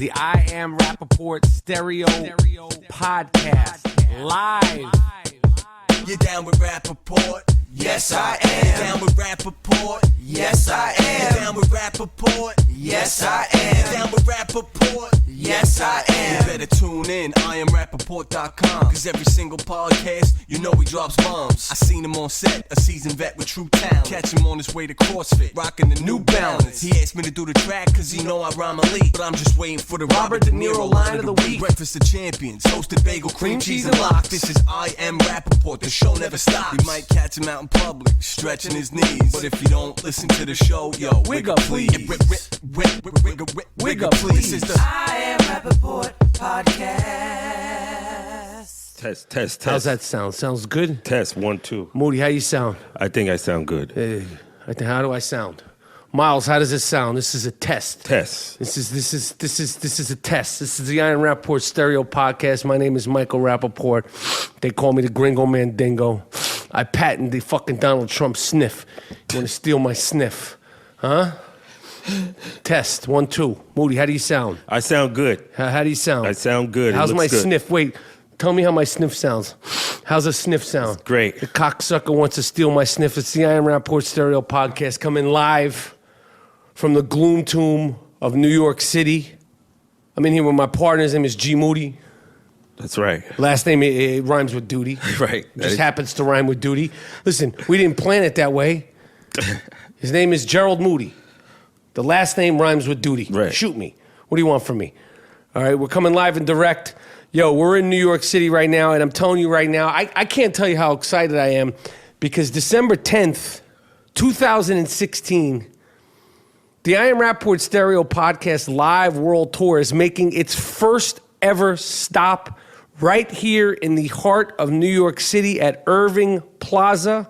the I Am Rapaport Stereo Podcast. Live. You down with Rapaport? Yes, I am. You down with Rapaport? Yes, I am. You down with Rapaport? Yes, I am. You down with Rapaport? Yes, I am. You better tune in, IamRapaport.com. Cause every single podcast, you know he drops bombs. I seen him on set, a seasoned vet with true talent. Catch him on his way to CrossFit, rocking the New Balance. He asked me to do the track cause he know I rhyme elite. But I'm just waiting for the Robert De Niro line of the week. Breakfast of Champions, hosted bagel, cream cheese, and lox. This is I Am Rapaport, the show never stops. You might catch him out in public, stretching his knees. But if you don't listen to the show, yo, wig up please. Wig up please. This is the I Am Rapaport podcast. Test. How's that sound? Sounds good? Test, 1, 2. Moody, how you sound? I think I sound good. How do I sound? Miles, how does it sound? This is a test. Test. This is a test. This is the I Am Rapaport Stereo Podcast. My name is Michael Rapaport. They call me the Gringo Mandingo. I patent the fucking Donald Trump sniff. You want to steal my sniff? Huh? Test, 1, 2. Moody, how do you sound? I sound good. How do you sound? I sound good. How's my good. sniff? Wait, tell me how my sniff sounds. How's a sniff sound? It's great. The cocksucker wants to steal my sniff. It's the I Am Rapaport Stereo Podcast coming live from the gloom tomb of New York City. I'm in here with my partner. His name is G Moody. That's right. Last name, it rhymes with duty. Right. Just happens to rhyme with duty. Listen, we didn't plan it that way. His name is Gerald Moody. The last name rhymes with duty. Right. Shoot me. What do you want from me? All right, we're coming live and direct. Yo, we're in New York City right now, and I'm telling you right now, I can't tell you how excited I am because December 10th, 2016, the I Am Rapaport Stereo Podcast Live World Tour is making its first ever stop right here in the heart of New York City at Irving Plaza,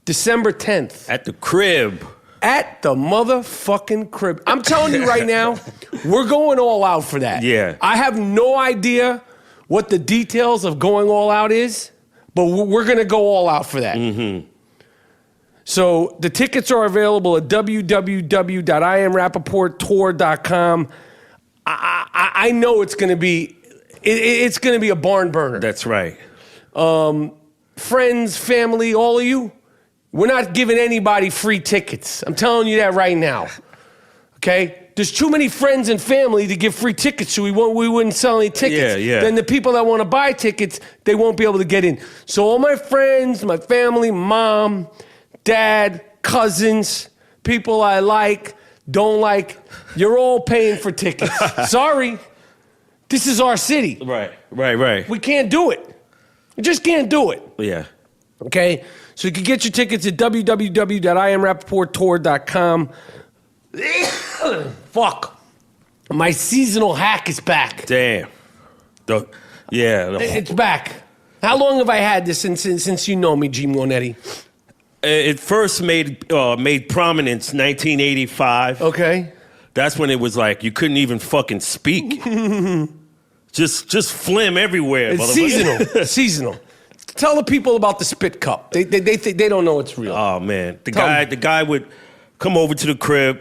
December 10th. At the crib. At the motherfucking crib. I'm telling you right now, we're going all out for that. Yeah. I have no idea what the details of going all out is, but we're going to go all out for that. Mm-hmm. So the tickets are available at www.IamRapaportTour.com. I know it's going to be a barn burner. That's right. Friends, family, all of you, we're not giving anybody free tickets. I'm telling you that right now. Okay? There's too many friends and family to give free tickets, so we wouldn't sell any tickets. Yeah. Then the people that want to buy tickets, they won't be able to get in. So all my friends, my family, mom, dad, cousins, people I like, don't like, you're all paying for tickets. Sorry. This is our city. Right. We can't do it. We just can't do it. Yeah. Okay? So you can get your tickets at www.IamRapaportTour.com. Fuck. My seasonal hack is back. Damn. It's back. How long have I had this since you know me, G. Monetti? It first made prominence 1985. Okay. That's when it was like you couldn't even fucking speak. just phlegm everywhere. It's seasonal. Tell the people about the spit cup. They think they don't know it's real. Oh man, the guy would come over to the crib.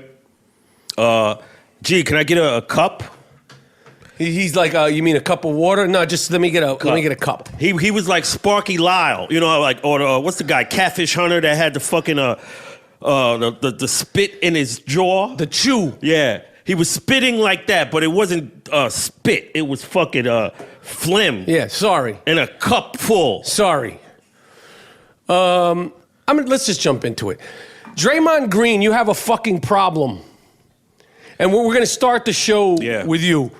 Gee, can I get a cup? He's like, you mean a cup of water? No, just let me get a cup. He was like Sparky Lyle, you know, like or what's the guy, Catfish Hunter that had the fucking the spit in his jaw, the chew. Yeah, he was spitting like that, but it wasn't spit. It was fucking phlegm. Yeah, sorry. And a cup full. Sorry. Let's just jump into it. Draymond Green, you have a fucking problem, and we're going to start the show with you.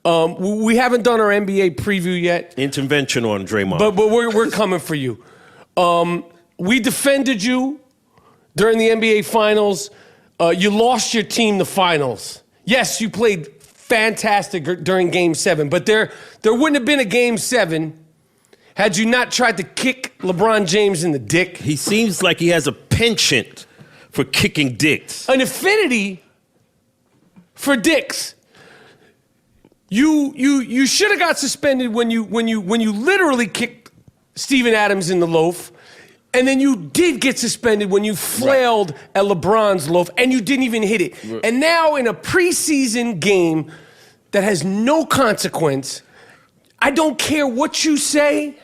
We haven't done our NBA preview yet. Intervention on Draymond. But we're coming for you. We defended you during the NBA Finals. You lost your team the Finals. Yes, you played fantastic during Game 7, but there wouldn't have been a Game 7 had you not tried to kick LeBron James in the dick. He seems like he has a penchant for kicking dicks. An affinity for dicks. You should have got suspended when you literally kicked Steven Adams in the loaf. And then you did get suspended when you flailed at LeBron's loaf, and you didn't even hit it. Right. And now in a preseason game, that has no consequence. I don't care what you say.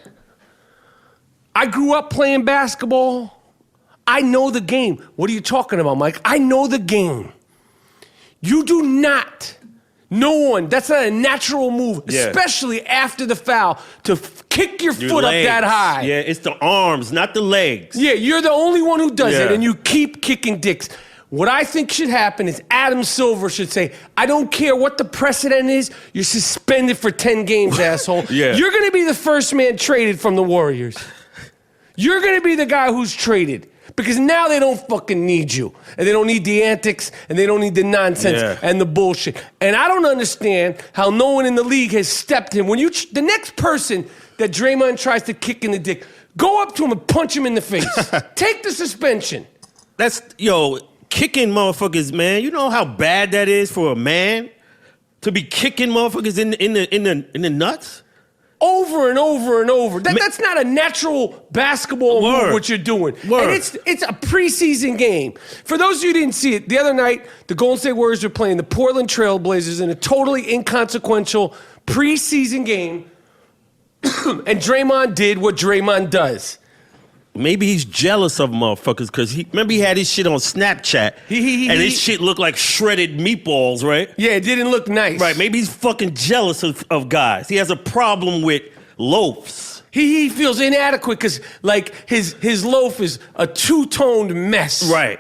I grew up playing basketball. I know the game. What are you talking about, Mike? I know the game. You do not, no one, that's not a natural move, especially after the foul, to kick your foot legs. up that high. Yeah, it's the arms, not the legs. Yeah, you're the only one who does it, and you keep kicking dicks. What I think should happen is Adam Silver should say, I don't care what the precedent is, you're suspended for 10 games, asshole. You're going to be the first man traded from the Warriors. You're going to be the guy who's traded. Because now they don't fucking need you. And they don't need the antics, and they don't need the nonsense and the bullshit. And I don't understand how no one in the league has stepped in. When you, the next person that Draymond tries to kick in the dick, go up to him and punch him in the face. Take the suspension. That's, kicking motherfuckers, man. You know how bad that is for a man to be kicking motherfuckers in the nuts? Over and over and over. That's not a natural basketball move, what you're doing. And it's a preseason game. For those of you who didn't see it, the other night, the Golden State Warriors were playing the Portland Trail Blazers in a totally inconsequential preseason game, and Draymond did what Draymond does. Maybe he's jealous of motherfuckers because remember he had his shit on Snapchat and his shit looked like shredded meatballs, right? Yeah, it didn't look nice. Right, maybe he's fucking jealous of guys. He has a problem with loafs. He feels inadequate because like his loaf is a two-toned mess. Right.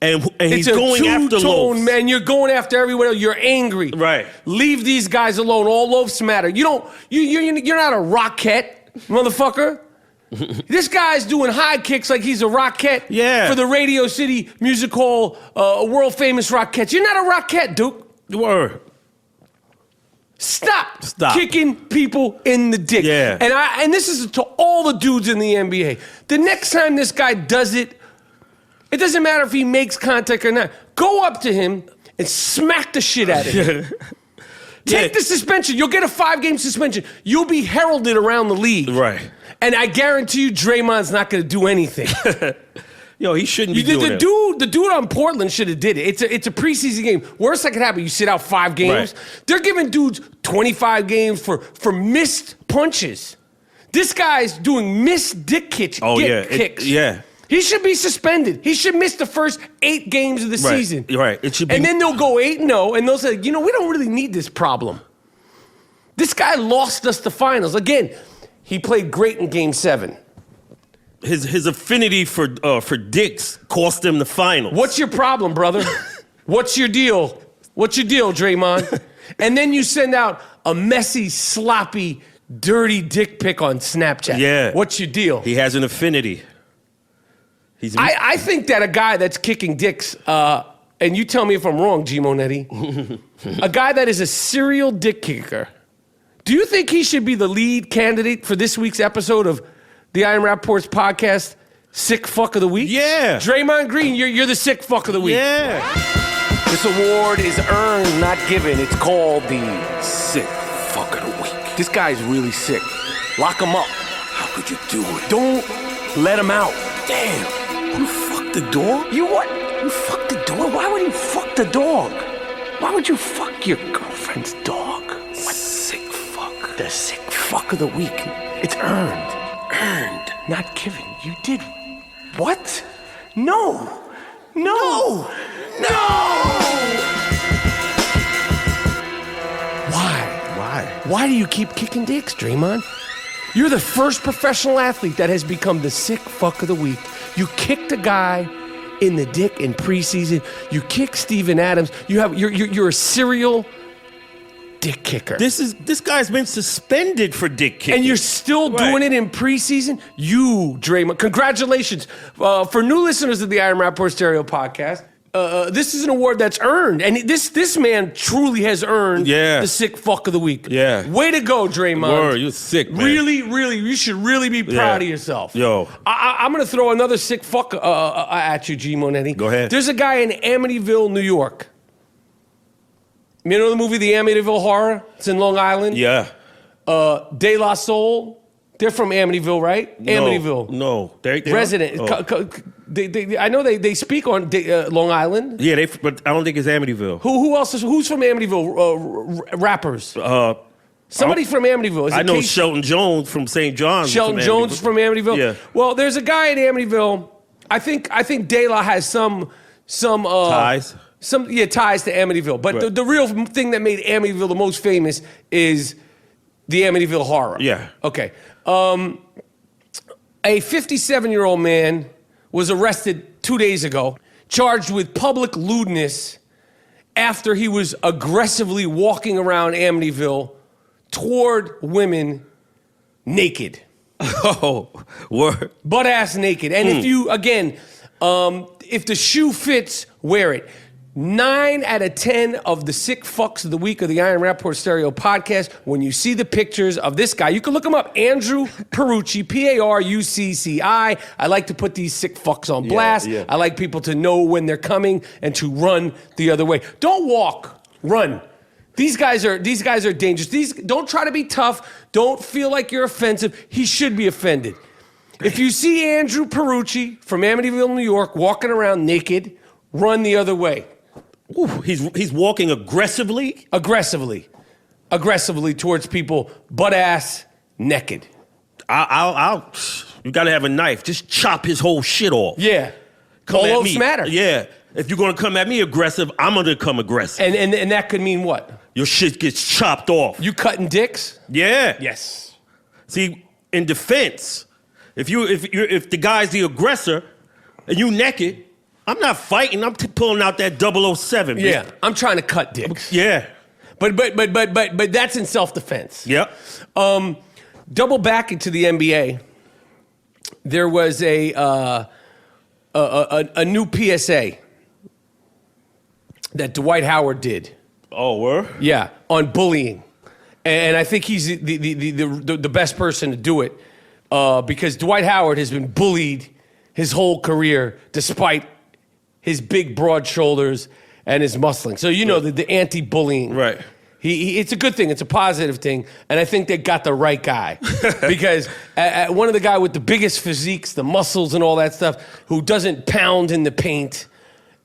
And he's it's going after loafs. Man, you're going after everyone else. You're angry. Right. Leave these guys alone. All loafs matter. You're not a rocket, motherfucker. This guy's doing high kicks like he's a Rockette for the Radio City Music Hall, world famous Rockettes. You're not a Rockette, Duke. Word. Stop kicking people in the dick. Yeah. And this is to all the dudes in the NBA. The next time this guy does it, it doesn't matter if he makes contact or not. Go up to him and smack the shit out of him. Take the suspension. You'll get a 5-game suspension. You'll be heralded around the league. Right. And I guarantee you Draymond's not going to do anything. He shouldn't be doing it. The dude on Portland should have did it. It's a preseason game. Worst that could happen, you sit out 5 games. Right. They're giving dudes 25 games for missed punches. This guy's doing missed dick kicks. Yeah. He should be suspended. He should miss the first 8 games of the season. Right. It should be. And then they'll go 8-0, and they'll say, we don't really need this problem. This guy lost us the finals. Again, he played great in Game 7. His affinity for dicks cost him the finals. What's your problem, brother? What's your deal? What's your deal, Draymond? And then you send out a messy, sloppy, dirty dick pic on Snapchat. Yeah. What's your deal? He has an affinity. I think that a guy that's kicking dicks, and you tell me if I'm wrong, G. Monetti, a guy that is a serial dick kicker, do you think he should be the lead candidate for this week's episode of the Iron Rappaport's podcast, Sick Fuck of the Week? Yeah. Draymond Green, you're the Sick Fuck of the Week. Yeah. This award is earned, not given. It's called the Sick Fuck of the Week. This guy's really sick. Lock him up. How could you do it? Don't let him out. Damn. You fucked the dog? You what? You fucked the dog? Why would you fuck the dog? Why would you fuck your girlfriend's dog? What? Sick fuck. The Sick Fuck of the Week. It's earned. Earned. Not given. You did. What? No. No. Why do you keep kicking dicks, Draymond? You're the first professional athlete that has become the Sick Fuck of the Week. You kicked a guy in the dick in preseason. You kicked Steven Adams. You're a serial dick kicker. This guy's been suspended for dick kicking. And you're still doing it in preseason? You, Draymond. Congratulations. For new listeners of the Iron Rapport Stereo podcast, this is an award that's earned. And this man truly has earned the Sick Fuck of the Week. Yeah. Way to go, Draymond. Word, you're sick, man. Really, you should really be proud of yourself. Yo. I'm going to throw another sick fuck at you, G. Monetti. Go ahead. There's a guy in Amityville, New York. You know the movie The Amityville Horror? It's in Long Island. Yeah. De La Soul. They're from Amityville, right? No, Amityville. No. They're Resident. I know they speak on Long Island. Yeah, but I don't think it's Amityville. Who else who's from Amityville? Rappers. Somebody from Amityville. Is it I know Casey? Shelton Jones from St. John's. Shelton Jones from Amityville. Yeah. Well, there's a guy in Amityville. I think De La has some Ties. ties to Amityville. But Right. the real thing that made Amityville the most famous is the Amityville Horror. Yeah. Okay. A 57-year-old man was arrested 2 days ago, charged with public lewdness after he was aggressively walking around Amityville toward women naked. Oh, word. Butt-ass naked. And if you, again, if the shoe fits, wear it. 9 out of 10 of the sick fucks of the week of the Iron Rapaport Stereo podcast, when you see the pictures of this guy, you can look him up, Andrew Perucci, Parucci. I like to put these sick fucks on blast. Yeah. I like people to know when they're coming and to run the other way. Don't walk, run. These guys are dangerous. Don't try to be tough. Don't feel like you're offensive. He should be offended. If you see Andrew Perucci from Amityville, New York, walking around naked, run the other way. Ooh, he's walking aggressively. Aggressively towards people, butt ass naked. I'll you gotta have a knife. Just chop his whole shit off. Yeah. Come All at Loafs me. matter. Yeah. If you're gonna come at me aggressive, I'm gonna come aggressive. And that could mean what? Your shit gets chopped off. You cutting dicks? Yeah. Yes. See, in defense, if the guy's the aggressor and you naked, I'm not fighting. I'm pulling out that 007. Bitch. Yeah. I'm trying to cut dicks. Yeah. But that's in self-defense. Yep. Double back into the NBA. There was a new PSA that Dwight Howard did. Oh, word? Yeah, on bullying, and I think he's the best person to do it because Dwight Howard has been bullied his whole career, despite his big, broad shoulders and his muscling. So you know the anti-bullying. Right. It's a good thing. It's a positive thing, and I think they got the right guy because one of the guy with the biggest physiques, the muscles, and all that stuff, who doesn't pound in the paint.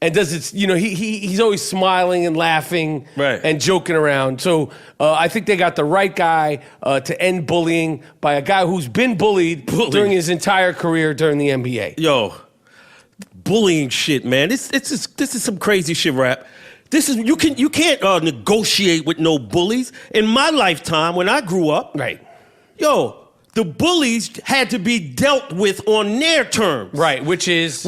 And does it? You know, he's always smiling and laughing and joking around. So I think they got the right guy to end bullying by a guy who's been bullied during his entire career during the NBA. Yo, bullying shit, man. This is some crazy shit, Rap. This is you can't negotiate with no bullies. In my lifetime, when I grew up, Right. Yo, the bullies had to be dealt with on their terms. Right, which is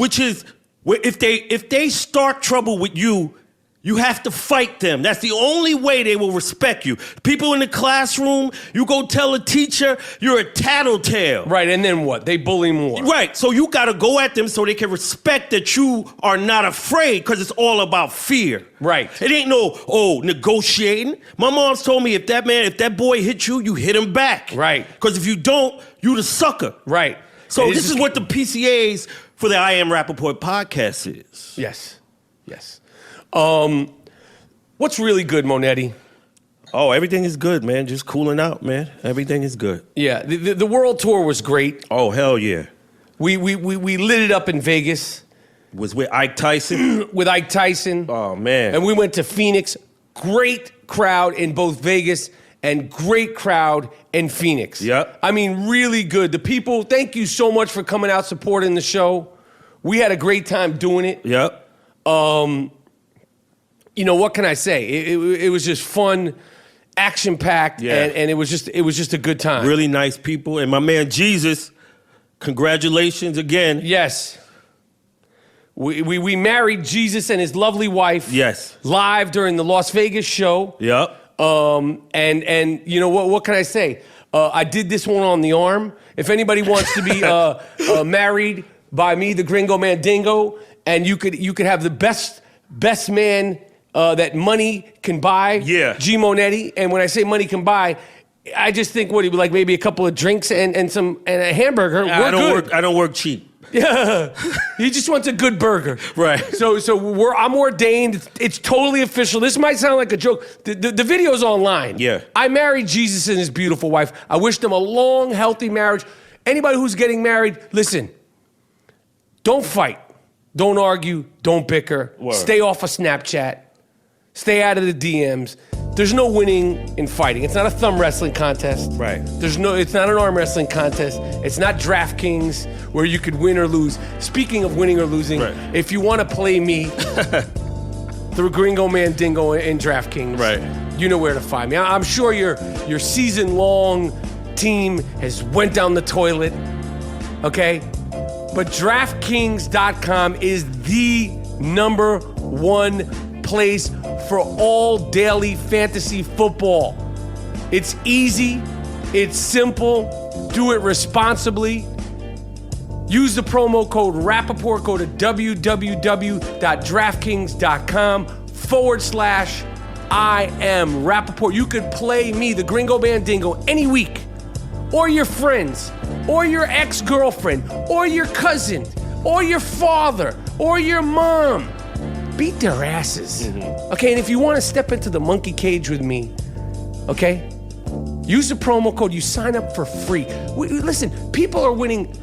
If they start trouble with you, you have to fight them. That's the only way they will respect you. People in the classroom, you go tell a teacher, you're a tattletale. right, and then what? They bully more. Right, so you gotta go at them so they can respect that you are not afraid, because it's all about fear. Right. It ain't no, negotiating. My mom's told me if that boy hit you, you hit him back. Right. Because if you don't, you the sucker. Right. So And this is what the PCAs for the I Am Rapaport podcast is. Yes. What's really good, Monetti? Oh, everything is good, man. Just cooling out, man. Everything is good. Yeah, the world tour was great. Oh, hell yeah. We lit it up in Vegas Was with Ike Tyson. with Ike Tyson. Oh, man. And we went to Phoenix. Great crowd in both Vegas and great crowd in Phoenix. Yep. I mean, really good. The people, thank you so much for coming out supporting the show. We had a great time doing it. Yep. You know, what can I say? It was just fun, action-packed, Yeah. and it was just a good time. Really nice people. And my man Jesus, congratulations again. Yes. We married Jesus and his lovely wife. Yes. Live during the Las Vegas show. Yep. And you know what can I say? I did this one on the arm. If anybody wants to be married by me, the Gringo Mandingo, and you could have the best man that money can buy. Yeah. G Monetti. And when I say money can buy, I just think what he would like maybe a couple of drinks and a hamburger. I don't work cheap. Yeah, he just wants a good burger. Right. So I'm ordained. It's totally official. This might sound like a joke. The video's online. Yeah. I married Jesus and his beautiful wife. I wish them a long, healthy marriage. Anybody who's getting married, listen, don't fight. Don't argue. Don't bicker. Word. Stay off of Snapchat. Stay out of the DMs. There's no winning in fighting. It's not a thumb wrestling contest. Right. It's not an arm wrestling contest. It's not DraftKings where you could win or lose. Speaking of winning or losing, right. if you want to play me through Gringo Mandingo in DraftKings, right. you know where to find me. I'm sure your season-long team has went down the toilet, okay? But DraftKings.com is the number one place for all daily fantasy football. It's easy, it's simple, do it responsibly. Use the promo code Rapaport. Go to www.draftkings.com/I am Rapaport. You could play me, the Gringo Bandingo, any week, or your friends, or your ex-girlfriend, or your cousin, or your father, or your mom. Beat their asses. Okay, and if you want to step into the monkey cage with me, okay, use the promo code. You sign up for free. Listen, people are winning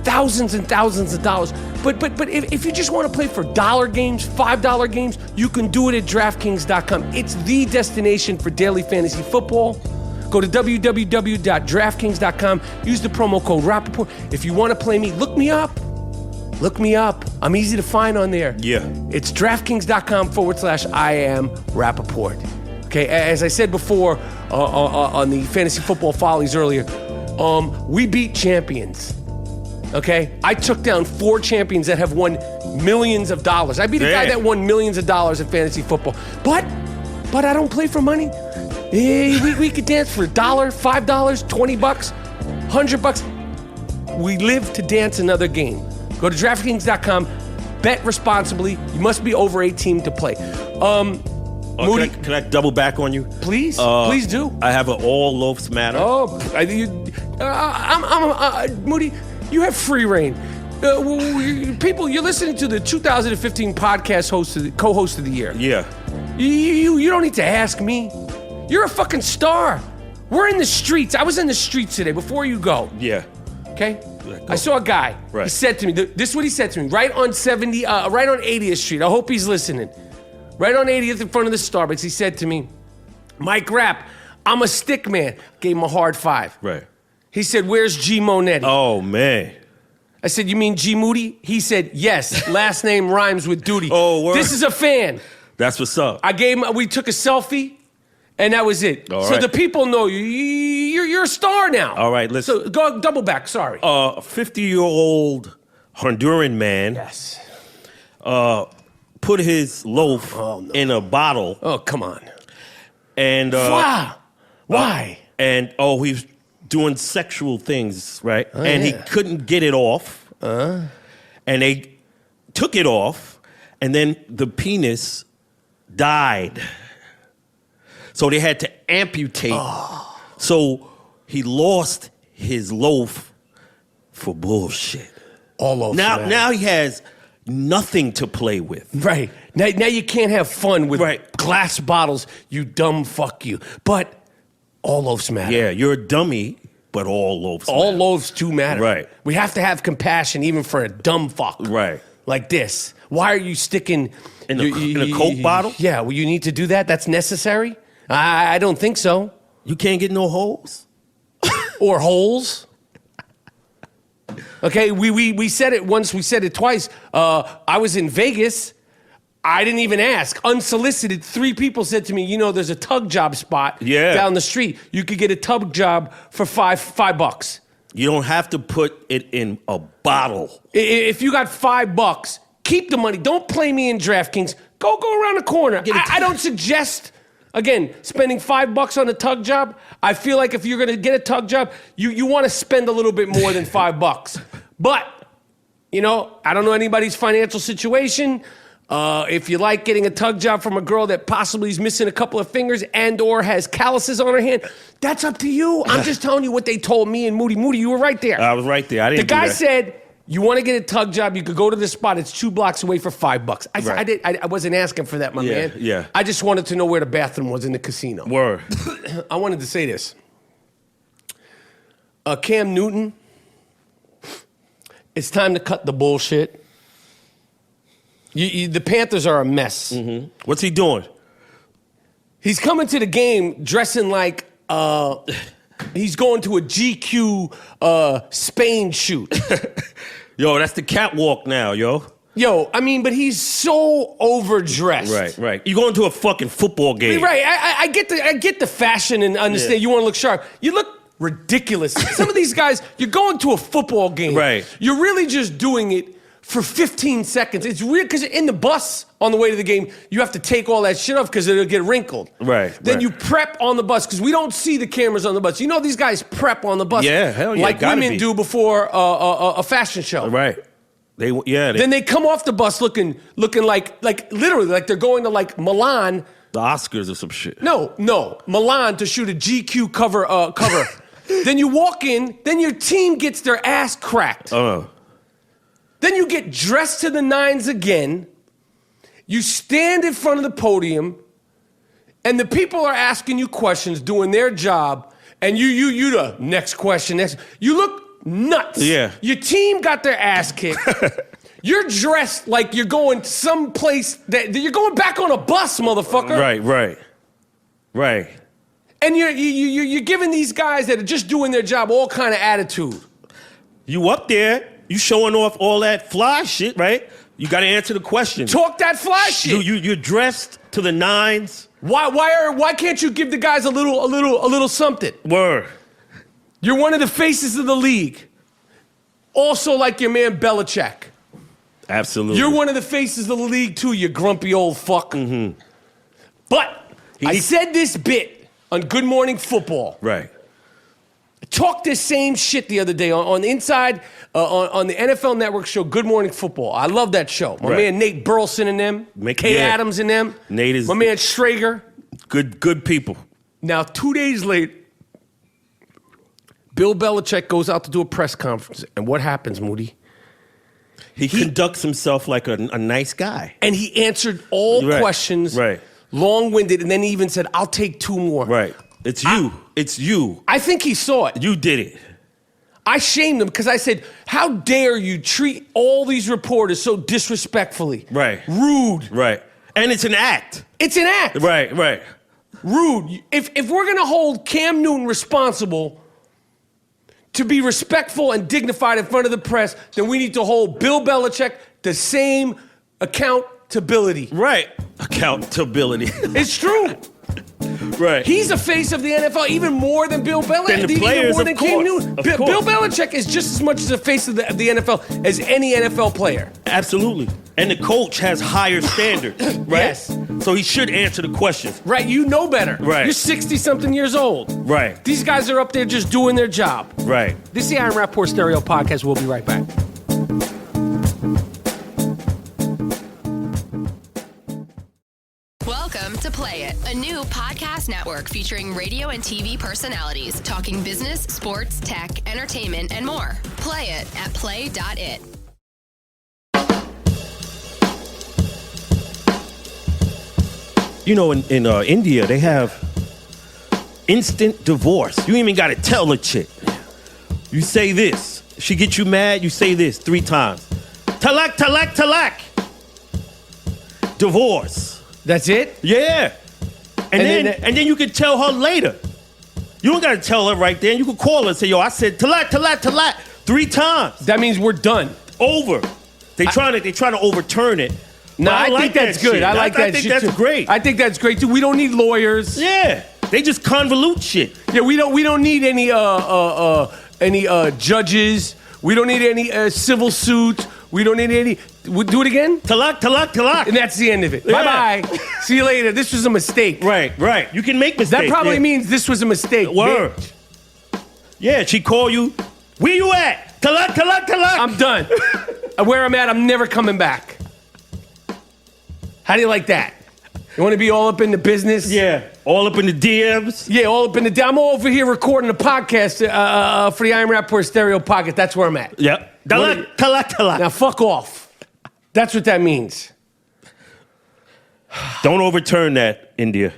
thousands and thousands of dollars. But if you just want to play for dollar games, $5 games, you can do it at DraftKings.com. It's the destination for daily fantasy football. Go to www.draftkings.com. Use the promo code Rapaport. If you want to play me, look me up. Look me up. I'm easy to find on there. Yeah. It's DraftKings.com/I am Rapaport. Okay, as I said before on the Fantasy Football Follies earlier, we beat champions. Okay? I took down 4 champions that have won millions of dollars. I beat a guy that won millions of dollars in fantasy football. But I don't play for money. We could dance for $1, $5, $20, $100. We live to dance another game. Go to DraftKings.com. Bet responsibly. You must be over 18 to play. Moody, can I double back on you? Please, please do. I have an all loafs matter. Moody, you have free reign. People, you're listening to the 2015 podcast co-host of the year. Yeah. You don't need to ask me. You're a fucking star. We're in the streets. I was in the streets today before you go. Yeah. Okay? I saw a guy. Right. He said to me, this is what he said to me, right on 80th Street. I hope he's listening. Right on 80th in front of the Starbucks, he said to me, Mike Rapp, I'm a stick man. Gave him a hard 5. Right. He said, where's G Monetti? Oh, man. I said, you mean G Moody? He said, yes, last name rhymes with duty. Oh, word. This is a fan. That's what's up. We took a selfie, and that was it. All so right. the people know you. You're a star now. All right, listen. So go double back, sorry. A 50-year-old Honduran man Yes. put his loaf in a bottle. Oh, come on. And Why? And he was doing sexual things, right? Oh, and yeah. he couldn't get it off. And they took it off, and then the penis died. So they had to amputate. Oh. So he lost his loaf for bullshit. All over. Now he has nothing to play with. Right. Now you can't have fun with Right. glass bottles, you dumb fuck you. But all loaves matter. Yeah, you're a dummy, but all loaves All matter. loaves do matter. Right. We have to have compassion even for a dumb fuck. Right. Like this. Why are you sticking... In a Coke bottle? Yeah, well, you need to do that? That's necessary? I don't think so. You can't get no holes? Or holes. Okay, we said it once, we said it twice. I was in Vegas. I didn't even ask. Unsolicited, 3 people said to me, there's a tug job spot down the street. You could get a tug job for $5. You don't have to put it in a bottle. If you got $5, keep the money. Don't play me in DraftKings. Go around the corner. I don't suggest... Again, spending $5 on a tug job, I feel like if you're going to get a tug job, you want to spend a little bit more than $5. But, I don't know anybody's financial situation. If you like getting a tug job from a girl that possibly is missing a couple of fingers and or has calluses on her hand, that's up to you. I'm just telling you what they told me and Moody. Moody, you were right there. I was right there. I didn't The guy do that. said... You want to get a tug job, you could go to the spot. It's 2 blocks away for $5. I wasn't asking for that, my man. Yeah. I just wanted to know where the bathroom was in the casino. Word. I wanted to say this. Cam Newton, it's time to cut the bullshit. The Panthers are a mess. Mm-hmm. What's he doing? He's coming to the game dressing like he's going to a GQ Spain shoot. Yo, that's the catwalk now, yo. Yo, I mean, but he's so overdressed. Right. You going to a fucking football game. Right. I get the fashion and understand you want to look sharp. You look ridiculous. Some of these guys, you're going to a football game. Right. You're really just doing it for 15 seconds. It's weird because in the bus on the way to the game, you have to take all that shit off because it'll get wrinkled. Right. Then you prep on the bus because we don't see the cameras on the bus. You know these guys prep on the bus. Yeah, hell yeah. Like women do before a fashion show. Right. Then they come off the bus looking like literally like they're going to like Milan. The Oscars or some shit. No, Milan to shoot a GQ cover. Then you walk in, then your team gets their ass cracked. Then you get dressed to the nines again. You stand in front of the podium, and the people are asking you questions, doing their job, and you the next question. You look nuts. Yeah. Your team got their ass kicked. You're dressed like you're going someplace that you're going back on a bus, motherfucker. Right. And you're giving these guys that are just doing their job all kind of attitude. You up there, you showing off all that fly shit, right? You got to answer the question. Talk that fly shit. You're dressed to the nines. Why can't you give the guys a little something? Word. You're one of the faces of the league. Also like your man Belichick. Absolutely. You're one of the faces of the league too, you grumpy old fuck. Mm-hmm. But I said this bit on Good Morning Football. Right. Talked this same shit the other day on the inside on the NFL Network show Good Morning Football. I love that show. My man Nate Burleson and them, Kay Adams and them. Nate is my man Schrager. Good people. Now 2 days later, Bill Belichick goes out to do a press conference, and what happens, Moody? He conducts himself like a nice guy. And he answered all questions, long-winded, and then he even said, I'll take two more. Right. It's you. I think he saw it. You did it. I shamed him because I said, how dare you treat all these reporters so disrespectfully. Right. Rude. Right. And it's an act. It's an act. Right. Rude. If we're going to hold Cam Newton responsible to be respectful and dignified in front of the press, then we need to hold Bill Belichick the same accountability. Right. Accountability. It's true. Right. He's the face of the NFL even more than Bill Belichick. Than the players, even more of than course. Cam Newton. Bill Belichick is just as much as the face of the NFL as any NFL player. Absolutely. And the coach has higher standards, right? Yes. So he should answer the questions. Right, you know better. Right. You're 60-something years old. Right. These guys are up there just doing their job. Right. This is the Iron Rapaport Stereo Podcast. We'll be right back. Welcome to Play It, a new podcast network featuring radio and TV personalities talking business, sports, tech, entertainment, and more. Play it at play.it. You know, in India, they have instant divorce. You ain't even got to tell a chick. You say this. She gets you mad, you say this 3 times. Talak, talak, talak. Divorce. That's it? Yeah. And then you can tell her later. You don't got to tell her right then. You can call her and say, yo, I said talak, talak, talak 3 times. That means we're done. Over. They trying to overturn it. No, I think that's good. I like that shit. I think that's great. I think that's great too. We don't need lawyers. Yeah. They just convolute shit. Yeah, we don't need any judges. We don't need any civil suits. We don't need any. Do it again? Talak, talak, talak. And that's the end of it. Yeah. Bye-bye. See you later. This was a mistake. Right. You can make mistakes. That probably means this was a mistake. Word. Bitch. Yeah, she call you. Where you at? Talak, talak, talak. I'm done. Where I'm at, I'm never coming back. How do you like that? You want to be all up in the business? Yeah. All up in the DMs. Yeah, all up in the... I'm over here recording a podcast for the Iron Rapaport Stereo Podcast. That's where I'm at. Yep. Talak, talak, talak. Now, fuck off. That's what that means. Don't overturn that, India.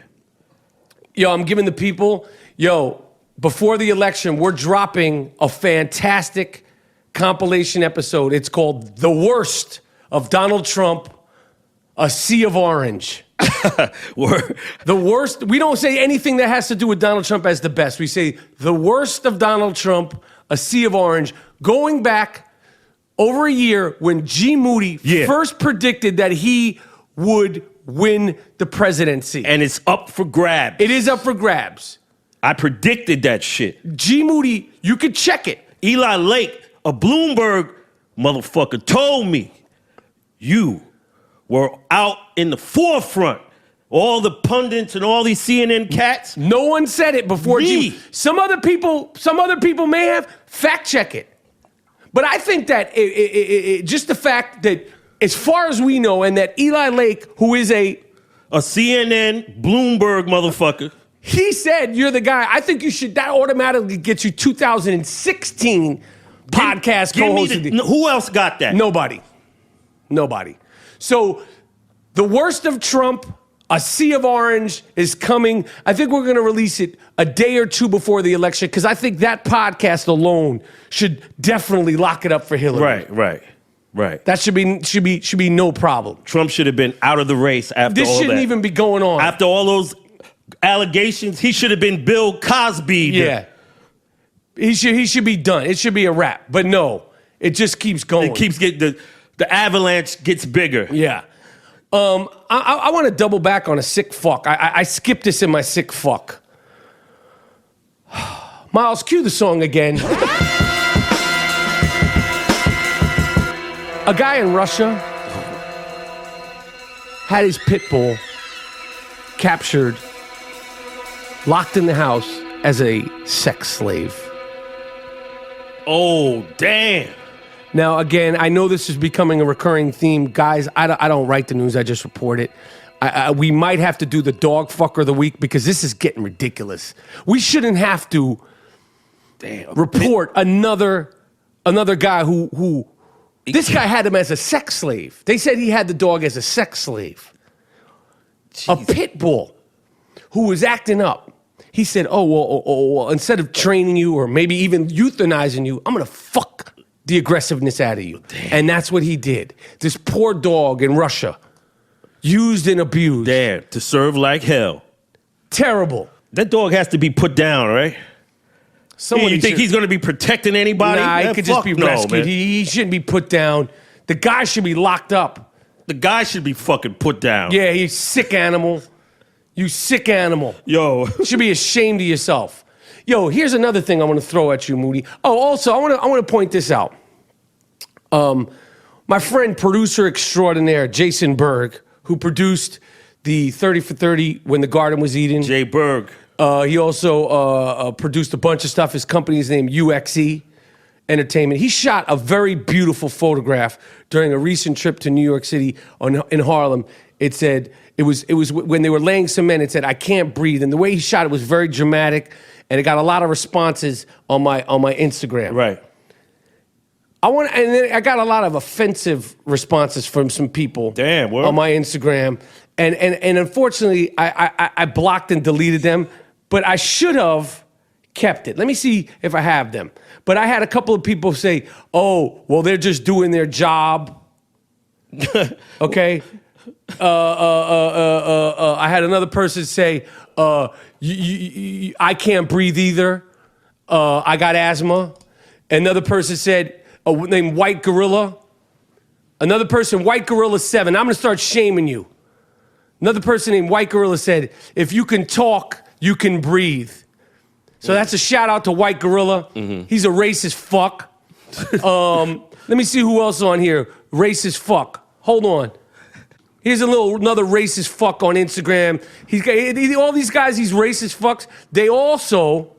Yo, I'm giving the people... Yo, before the election, we're dropping a fantastic compilation episode. It's called The Worst of Donald Trump a sea of orange. Word. The worst, we don't say anything that has to do with Donald Trump as the best. We say the worst of Donald Trump, a sea of orange, going back over a year when G. Moody first predicted that he would win the presidency. And it's up for grabs. It is up for grabs. I predicted that shit. G. Moody, you could check it. Eli Lake, a Bloomberg motherfucker, told me you were out in the forefront. All the pundits and all these CNN cats. No one said it before. Me. Some other people may have. Fact check it. But I think that just the fact that, as far as we know, and that Eli Lake, who is a CNN Bloomberg motherfucker, he said you're the guy. I think you should. That automatically gets you 2016 podcast co-host. Who else got that? Nobody. So the worst of Trump, a sea of orange, is coming. I think we're going to release it a day or two before the election because I think that podcast alone should definitely lock it up for Hillary. Right. That should be no problem. Trump should have been out of the race after all that. This shouldn't even be going on. After all those allegations, he should have been Bill Cosby. Yeah. He should be done. It should be a wrap. But no, it just keeps going. It keeps getting the avalanche gets bigger. Yeah. I want to double back on a sick fuck. I skipped this in my sick fuck. Miles, cue the song again. A guy in Russia had his pit bull captured, locked in the house as a sex slave. Oh, damn. Now, again, I know this is becoming a recurring theme. Guys, I don't write the news. I just report it. We might have to do the dog fucker of the week because this is getting ridiculous. We shouldn't have to report another guy who this guy had him as a sex slave. They said he had the dog as a sex slave. A pit bull who was acting up. He said, well, instead of training you or maybe even euthanizing you, I'm going to fuck the aggressiveness out of you. Damn. And that's what he did. This poor dog in Russia, used and abused. Damn, to serve like hell. Terrible. That dog has to be put down, right? You think he's going to be protecting anybody? Nah, he could just be rescued. Man. He shouldn't be put down. The guy should be locked up. The guy should be fucking put down. Yeah, you sick animal. You sick animal. Yo. You should be ashamed of yourself. Yo, here's another thing I want to throw at you, Moody. Oh, also, I want to point this out. My friend, producer extraordinaire, Jason Berg, who produced the 30 for 30 When the Garden Was Eaten. Jay Berg. He also produced a bunch of stuff. His company's named UXE Entertainment. He shot a very beautiful photograph during a recent trip to New York City in Harlem. It said, it was when they were laying cement, it said, "I can't breathe." And the way he shot it was very dramatic, and it got a lot of responses on my Instagram. Right. And then I got a lot of offensive responses from some people on my Instagram. And unfortunately, I blocked and deleted them, but I should have kept it. Let me see if I have them. But I had a couple of people say, "Oh, well, they're just doing their job." Okay. I had another person say, "I can't breathe either. I got asthma." Another person said, named White Gorilla. Another person, White Gorilla 7. I'm going to start shaming you. Another person named White Gorilla said, "If you can talk, you can breathe." So that's a shout out to White Gorilla. Mm-hmm. He's a racist fuck. Let me see who else is on here. Racist fuck. Hold on. Here's another racist fuck on Instagram. He's got all these guys, these racist fucks. They also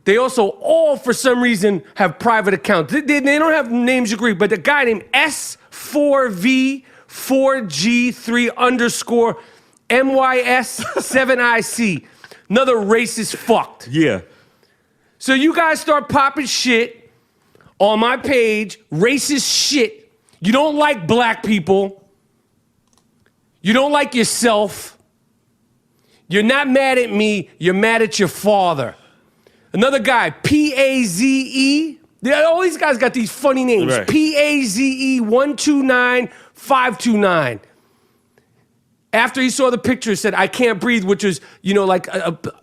all, for some reason, have private accounts. They don't have names you agree, but the guy named S4V4G3_MYS7IC. Another racist fucked. Yeah. So you guys start popping shit on my page, racist shit. You don't like black people. You don't like yourself. You're not mad at me. You're mad at your father. Another guy, PAZE. All these guys got these funny names. Right. PAZE 129529. after he saw the picture, said, "I can't breathe," which was, like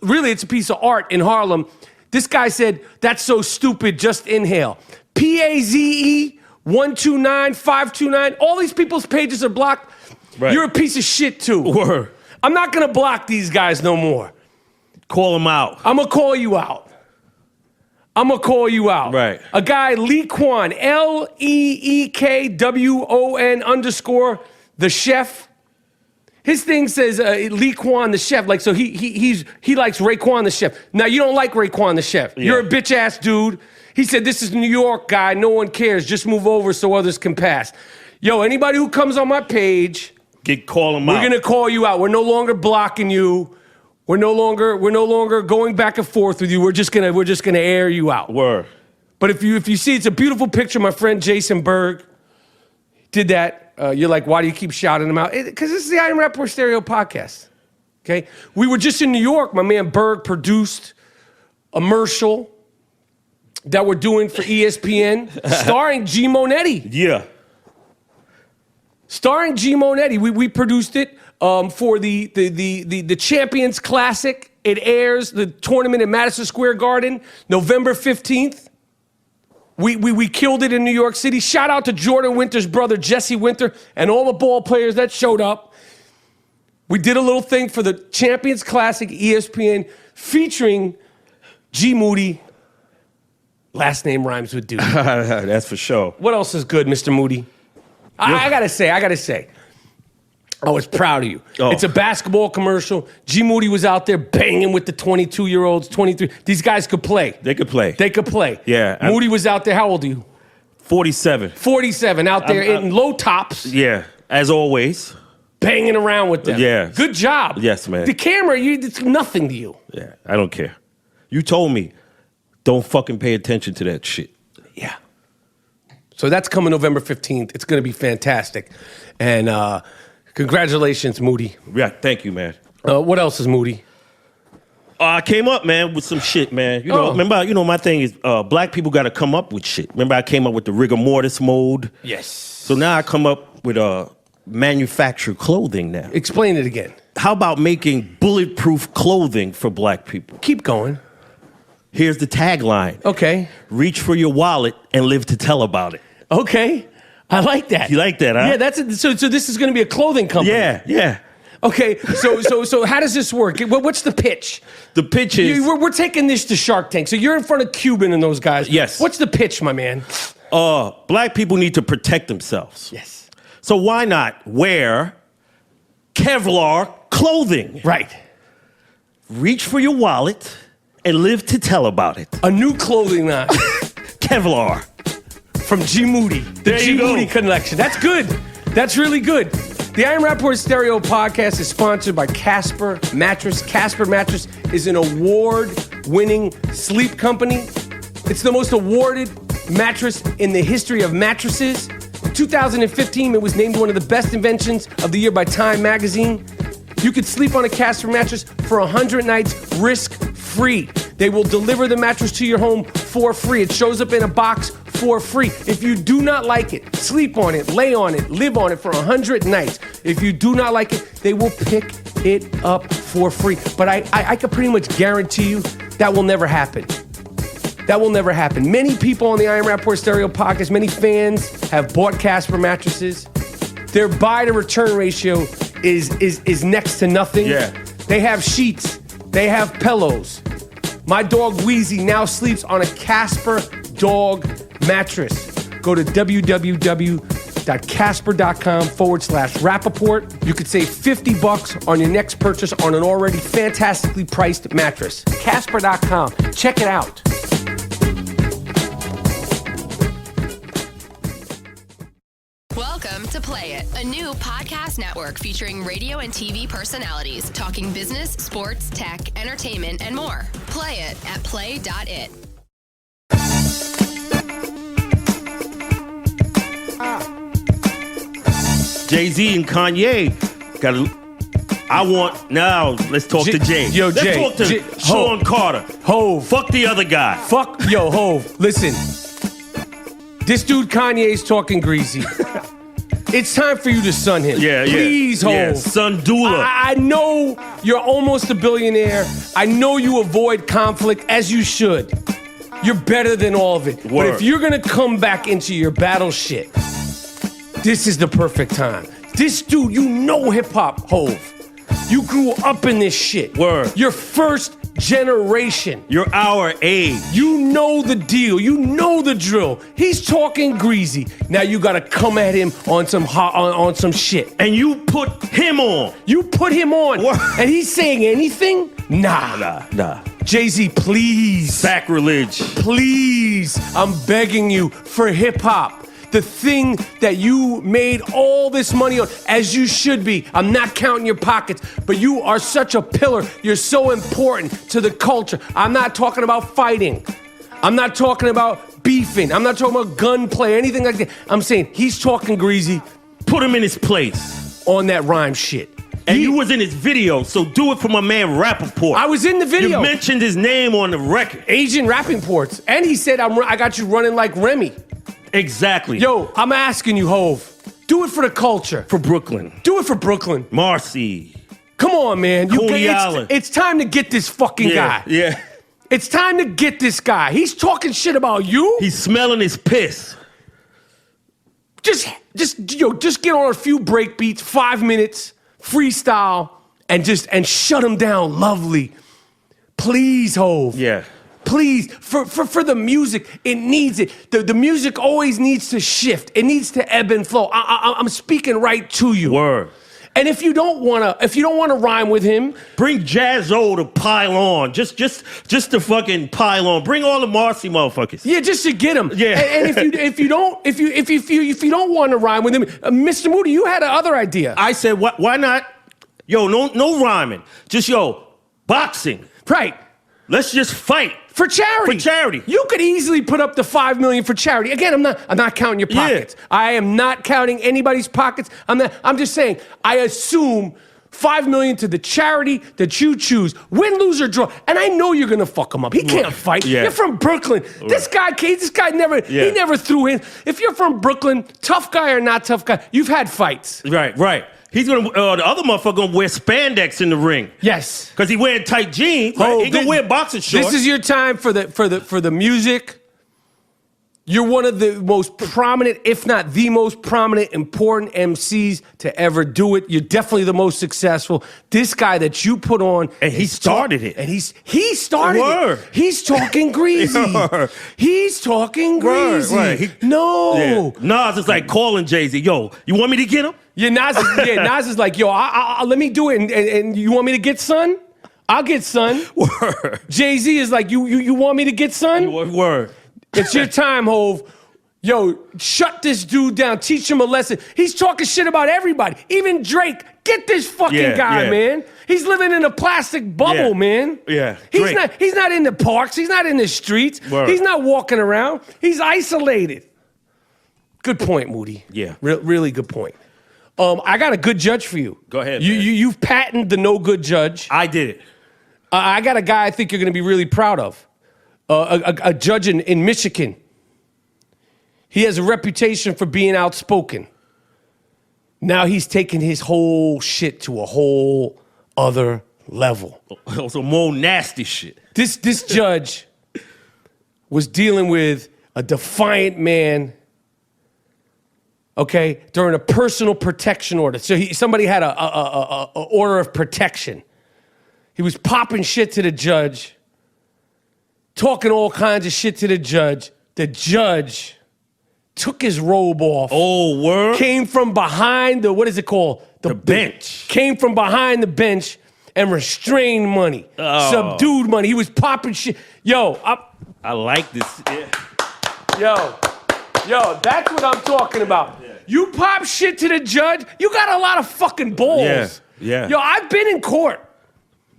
really it's a piece of art in Harlem. This guy said, "That's so stupid, just inhale." PAZE 129-529. All these people's pages are blocked. Right. You're a piece of shit too. Word. I'm not gonna block these guys no more. Call them out. I'm gonna call you out. Right. A guy, Leekwon, LEEKWON_ the chef. His thing says Leekwon the chef. Like, so he likes Raekwon the chef. Now, you don't like Raekwon the chef. Yeah. You're a bitch ass dude. He said, "This is New York, guy. No one cares. Just move over so others can pass." Yo, anybody who comes on my page, Call them out. we're gonna call you out. We're no longer blocking you. We're no longer going back and forth with you. We're just gonna air you out. Word. But if you see, it's a beautiful picture. My friend Jason Berg did that. You're like, why do you keep shouting them out? Because this is the I Am Rapaport Stereo podcast. Okay, we were just in New York. My man Berg produced a commercial that we're doing for ESPN, starring G Monetti. Yeah. Starring G Monetti. We produced it for the Champions Classic. It airs the tournament at Madison Square Garden, November 15th. We killed it in New York City. Shout out to Jordan Winter's brother, Jesse Winter, and all the ball players that showed up. We did a little thing for the Champions Classic ESPN featuring G Moody. Last name rhymes with dude. That's for sure. What else is good, Mr. Moody? I gotta say, I was proud of you. Oh. It's a basketball commercial. G Moody was out there banging with the 22-year-olds, 23. These guys could play. They could play. Yeah. Moody was out there. How old are you? 47. 47, out there in low tops, Yeah, as always. banging around with them. Yeah. Good job. Yes, man. The camera, it's nothing to you. Yeah, I don't care. You told me, don't fucking pay attention to that shit. Yeah. So that's coming November 15th. It's going to be fantastic. And congratulations, Moody. Yeah, thank you, man. What else is Moody? I came up, man, with some shit, man. Remember, my thing is black people got to come up with shit. Remember, I came up with the rigor mortis mode. Yes. So now I come up with manufactured clothing now. Explain it again. How about making bulletproof clothing for black people? Keep going. Here's the tagline. Okay. Reach for your wallet and live to tell about it. Okay. I like that. You like that, huh? Yeah, that's it. So this is going to be a clothing company. Yeah. Okay. So how does this work? What's the pitch? The pitch is... We're taking this to Shark Tank. So you're in front of Cuban and those guys. Yes. What's the pitch, my man? Black people need to protect themselves. Yes. So why not wear Kevlar clothing? Right. Reach for your wallet and live to tell about it. A new clothing line. Kevlar. From G Moody. The G Moody collection. That's good. That's really good. The I Am Rapaport Stereo podcast is sponsored by Casper Mattress. Casper Mattress is an award-winning sleep company. It's the most awarded mattress in the history of mattresses. In 2015, it was named one of the best inventions of the year by Time magazine. You could sleep on a Casper mattress for 100 nights risk-free. They will deliver the mattress to your home for free. It shows up in a box for free. If you do not like it, sleep on it, lay on it, live on it for 100 nights. If you do not like it, they will pick it up for free. But I could pretty much guarantee you that will never happen. That will never happen. Many people on the I Am Rapaport Stereo podcast, many fans have bought Casper mattresses. Their buy to return ratio is next to nothing. Yeah. They have sheets. They have pillows. My dog Wheezy now sleeps on a Casper dog mattress. Go to www.casper.com/Rapaport. You could save $50 on your next purchase on an already fantastically priced mattress. Casper.com. Check it out. Welcome to Play It, a new podcast network featuring radio and TV personalities talking business, sports, tech, entertainment, and more. Play it at play.it. Jay-Z and Kanye got a... let's talk to Jay. Yo, let's Jay. talk to Sean Carter. Hove. Fuck the other guy. Hove. Listen. This dude Kanye is talking greasy. It's time for you to sun him. Yeah, Please, Hov. yeah. Son Dula. I know you're almost a billionaire. I know you avoid conflict, as you should. You're better than all of it. But Word. if you're gonna come back into your battle shit, this is the perfect time. This dude, you know hip-hop, Hov. You grew up in this shit. Word. You're first generation. You're our age. You know the deal. You know the drill. He's talking greasy. Now you gotta come at him on some on some shit. And you put him on. You put him on, Word. and he's saying anything? Nah. Jay-Z, please. Sacrilege. Please. I'm begging you for hip-hop. The thing that you made all this money on, as you should be. I'm not counting your pockets, but you are such a pillar. You're so important to the culture. I'm not talking about fighting. I'm not talking about beefing. I'm not talking about gunplay, anything like that. I'm saying he's talking greasy. Put him in his place. On that rhyme shit. And you was in his video, so do it for my man Rapaport. I was in the video. You mentioned his name on the record. Asian rapping ports. And he said, I got you running like Remy. Exactly. Yo, I'm asking you, Hov. Do it for the culture. For Brooklyn. Do it for Brooklyn. Marcy. Come on, man. Coney Island. It's time to get this fucking guy. Yeah. It's time to get this guy. He's talking shit about you. He's smelling his piss. Just get on a few break beats, 5 minutes, freestyle, and shut him down lovely. Please, Hov. Yeah. Please, for the music, it needs it. The music always needs to shift. It needs to ebb and flow. I'm speaking right to you. Word. And if you don't wanna rhyme with him, bring Jazzo to pile on. Just to fucking pile on. Bring all the Marcy motherfuckers. yeah, just to get him. Yeah. And if you don't want to rhyme with him, Mr. Moody, you had another idea. I said, why not? Yo, no rhyming. Just boxing. Right. Let's just fight. For charity. For charity. You could easily put up the $5 million for charity. Again, I'm not counting your pockets. Yeah. I am not counting anybody's pockets. I'm just saying, I assume $5 million to the charity that you choose. Win, lose, or draw. And I know you're gonna fuck him up. He can't fight. Yeah. You're from Brooklyn. Right. This guy never threw in. If you're from Brooklyn, tough guy or not tough guy, you've had fights. Right. He's gonna the other motherfucker gonna wear spandex in the ring. Yes. Cause he wearing tight jeans. Right? He gonna wear boxer shorts. This is your time for the music. You're one of the most prominent, if not the most prominent, important MCs to ever do it. You're definitely the most successful. This guy that you put on, and he started it. And he started Word. it. He's talking greasy. Word. He's talking greasy. Right. No. Yeah. Nas is like calling Jay-Z. Yo, you want me to get him? Yeah, Nas is like, yo, I let me do it, and you want me to get son? I'll get son. Word. Jay-Z is like, you want me to get son? Word. It's your time, Hov. Yo, shut this dude down. Teach him a lesson. He's talking shit about everybody. Even Drake. Get this fucking guy, man. He's living in a plastic bubble, man. Yeah. He's not in the parks. He's not in the streets. Word. He's not walking around. He's isolated. Good point, Moody. Yeah. Really good point. I got a good judge for you. Go ahead, man. You've patented the no good judge. I did it. I got a guy I think you're going to be really proud of. A judge in Michigan. He has a reputation for being outspoken. Now he's taking his whole shit to a whole other level. Some more nasty shit. This judge was dealing with a defiant man, okay, during a personal protection order. So somebody had a order of protection. He was popping shit to the judge, talking all kinds of shit to the judge. The judge took his robe off. Oh, word? Came from behind the, what is it called? The bench. Came from behind the bench and restrained money. Oh. Subdued money. He was popping shit. Yo, I like this. Yeah. Yo, that's what I'm talking about. Yeah. You pop shit to the judge, you got a lot of fucking balls. Yeah. Yo, I've been in court.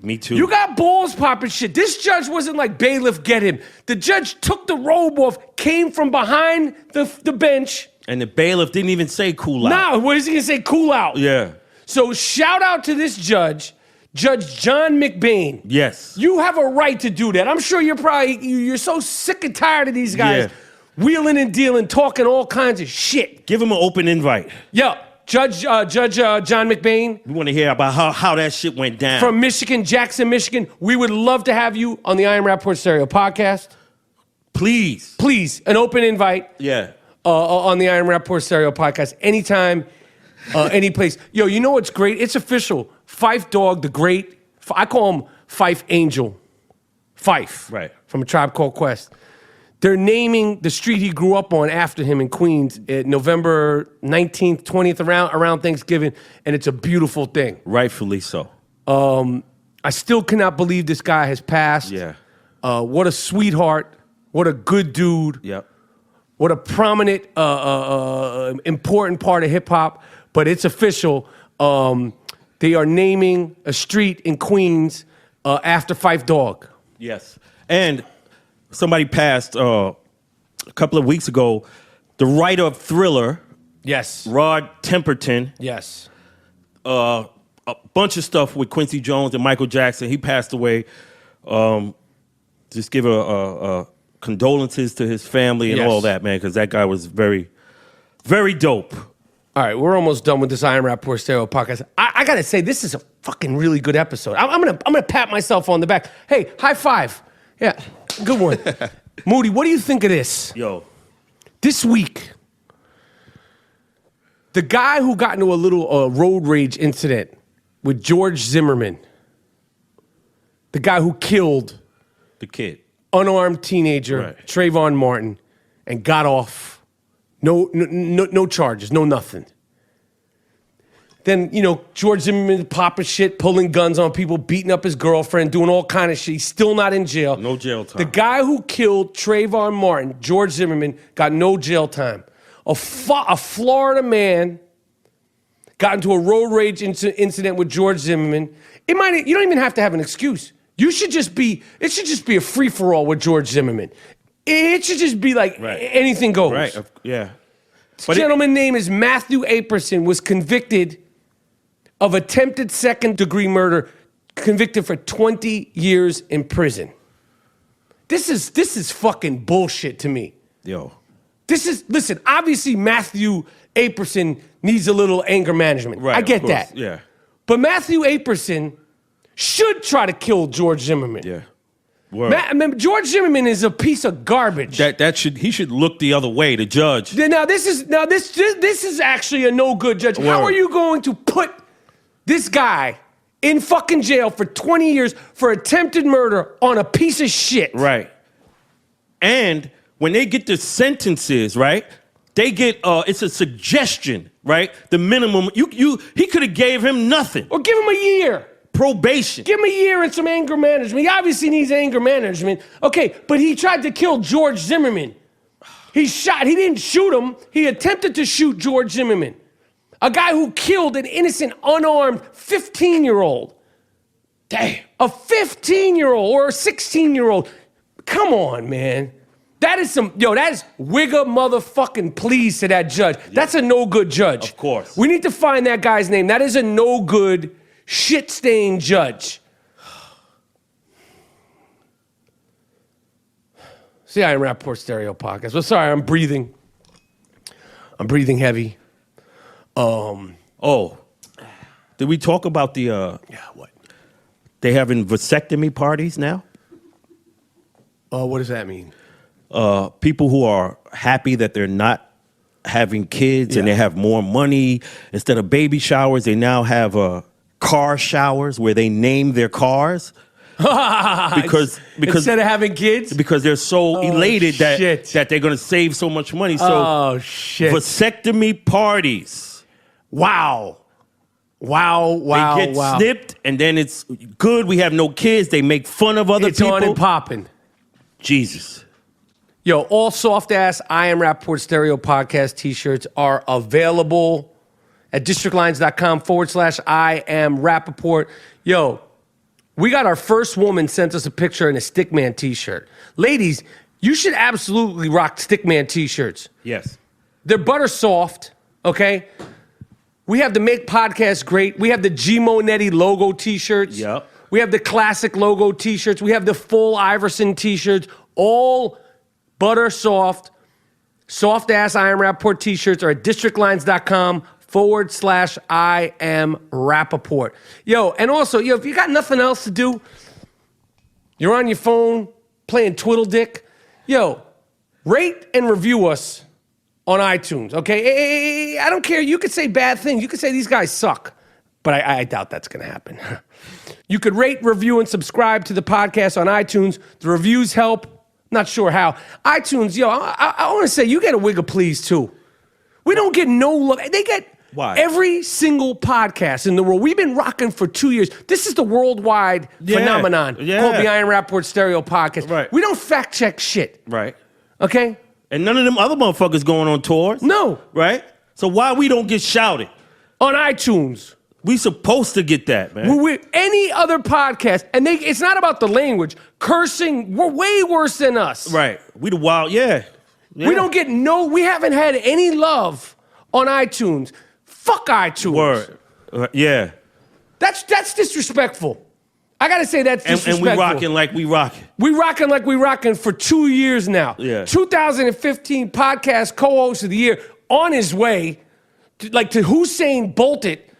Me too. You got balls popping shit. This judge wasn't like bailiff get him. The judge took the robe off, came from behind the bench. And the bailiff didn't even say cool out. Nah, what is he gonna say? Cool out. Yeah. So shout out to this judge, Judge John McBain. Yes. You have a right to do that. I'm sure you're so sick and tired of these guys wheeling and dealing, talking all kinds of shit. Give him an open invite. Yo, Judge John McBain. We want to hear about how that shit went down. From Michigan, Jackson, Michigan. We would love to have you on the I Am Rapaport Stereo podcast. Please. Please, an open invite. Yeah. On the I Am Rapaport Stereo podcast. Anytime, any place. Yo, you know what's great? It's official. Fife Dog, the great. I call him Fife Angel. Fife. Right. From A Tribe Called Quest. They're naming the street he grew up on after him in Queens November 19th, 20th, around Thanksgiving, and it's a beautiful thing. Rightfully so. I still cannot believe this guy has passed. Yeah. What a sweetheart. What a good dude. Yep. What a prominent, important part of hip-hop. But it's official. They are naming a street in Queens after Fife Dog. Yes. And somebody passed a couple of weeks ago, the writer of Thriller, Yes. Rod Temperton, Yes. a bunch of stuff with Quincy Jones and Michael Jackson. He passed away. Just give a condolences to his family and Yes. all that, man, because that guy was very, very dope. All right, we're almost done with this I Am Rapaport Stereo podcast. I gotta say, this is a fucking really good episode. I'm gonna pat myself on the back. Hey, high five. Yeah, good one. Moody, what do you think of this? Yo. This week, the guy who got into a little road rage incident with George Zimmerman, the guy who killed The kid. unarmed teenager Right. Trayvon Martin and got off. No charges, no nothing. Then, George Zimmerman popping shit, pulling guns on people, beating up his girlfriend, doing all kind of shit. He's still not in jail. No jail time. The guy who killed Trayvon Martin, George Zimmerman, got no jail time. A Florida man got into a road rage incident with George Zimmerman. You don't even have to have an excuse. It should just be a free-for-all with George Zimmerman. It should just be like anything goes. Right, yeah. This gentleman's name is Matthew Aperson, was convicted of attempted second-degree murder, convicted for 20 years in prison. This is fucking bullshit to me. Yo. Listen, obviously Matthew Aperson needs a little anger management. Right, I get of course, that. yeah. But Matthew Aperson should try to kill George Zimmerman. Yeah. Word. George Zimmerman is a piece of garbage. He should look the other way, the judge. Now this is actually a no good judge. How Word. are you going to put this guy in fucking jail for 20 years for attempted murder on a piece of shit? Right. And when they get the sentences, right, they get it's a suggestion, right? The minimum he could have gave him nothing. Or give him a year. Probation. Give him a year and some anger management. He obviously needs anger management. Okay, but he tried to kill George Zimmerman. He didn't shoot him. He attempted to shoot George Zimmerman. A guy who killed an innocent, unarmed 15-year-old. Damn. A 15-year-old or a 16-year-old. Come on, man. That is wigger motherfucking please to that judge. Yeah. That's a no good judge. Of course. We need to find that guy's name. That is a no good shit-stained judge. See, I Am Rapaport Stereo podcast. Well, sorry, I'm breathing heavy. Did we talk about the What? they having vasectomy parties now? What does that mean? People who are happy that they're not having kids and they have more money. Instead of baby showers, they now have car showers where they name their cars. because instead of having kids, because they're so elated that they're going to save so much money. So vasectomy parties. Wow. They get snipped and then it's good. We have no kids. They make fun of other people. It's on and popping. Jesus. Yo, all soft ass I Am Rapaport Stereo podcast t-shirts are available at districtlines.com/I Am Rapaport. Yo, we got our first woman sent us a picture in a Stickman t-shirt. Ladies, you should absolutely rock Stickman t-shirts. Yes. They're butter soft, okay? We have the Make Podcast Great. We have the G Monetti logo t-shirts. Yep. We have the classic logo t-shirts. We have the full Iverson t-shirts. All butter soft. Soft-ass I Am Rapaport t-shirts are at districtlines.com/I Am Rapaport. Yo, and also, if you got nothing else to do, you're on your phone playing Twiddle Dick, rate and review us on iTunes, okay? Hey, I don't care. You could say bad things. You could say these guys suck. But I doubt that's going to happen. You could rate, review, and subscribe to the podcast on iTunes. The reviews help. Not sure how. iTunes, I want to say you get a wig of please, too. We don't get no love. They get every single podcast in the world. We've been rocking for 2 years. This is the worldwide phenomenon called the I Am Rapaport Stereo Podcast. Right. We don't fact check shit. Right. Okay? And none of them other motherfuckers going on tours. No. Right? So why we don't get shouted? On iTunes. We supposed to get that, man. Any other podcast, and it's not about the language. Cursing, we're way worse than us. Right. We the wild, yeah. We don't get we haven't had any love on iTunes. Fuck iTunes. Word. Yeah. That's disrespectful. I gotta say that's disrespectful. And we rocking like we rocking. We rocking like we rocking for 2 years now. Yeah. 2015 podcast co-host of the year on his way to Usain Bolt it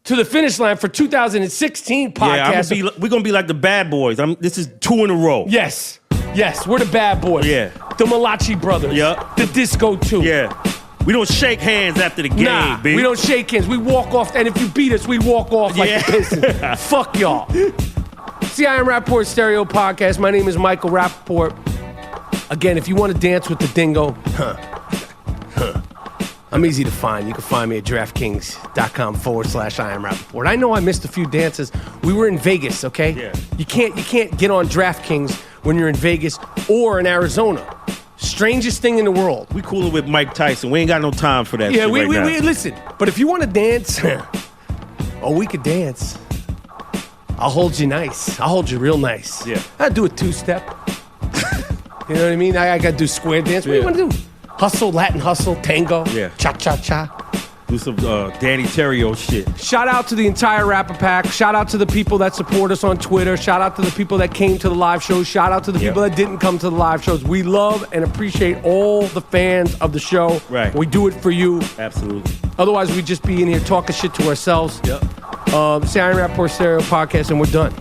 to the finish line for 2016 podcast. Yeah, we're gonna be like the bad boys. This is 2 in a row. Yes, we're the bad boys. Yeah. The Malachi brothers. Yep. The Disco 2. Yeah. We don't shake hands after the game, B. We don't shake hands. We walk off, and if you beat us, we walk off like the Pistons. Fuck y'all. It's the I Am Rapaport Stereo Podcast. My name is Michael Rapaport. Again, if you want to dance with the dingo, I'm easy to find. You can find me at DraftKings.com/I Am Rapaport. I know I missed a few dances. We were in Vegas, okay? Yeah. You can't get on DraftKings when you're in Vegas or in Arizona. Strangest thing in the world. We coolin' with Mike Tyson. We ain't got no time for that. Yeah, shit we now. listen. But if you want to dance, we could dance. I'll hold you nice. I'll hold you real nice. Yeah. I'll do a 2-step. You know what I mean? I got to do square dance. What do you want to do? Hustle, Latin hustle, tango, cha-cha-cha. Do some Danny Terrio shit. Shout out to the entire Rapper Pack. Shout out to the people that support us on Twitter. Shout out to the people that came to the live shows. Shout out to the people that didn't come to the live shows. We love and appreciate all the fans of the show. Right. We do it for you. Absolutely. Otherwise, we'd just be in here talking shit to ourselves. Yep. Say I Am Rapaport Stereo Podcast, and we're done.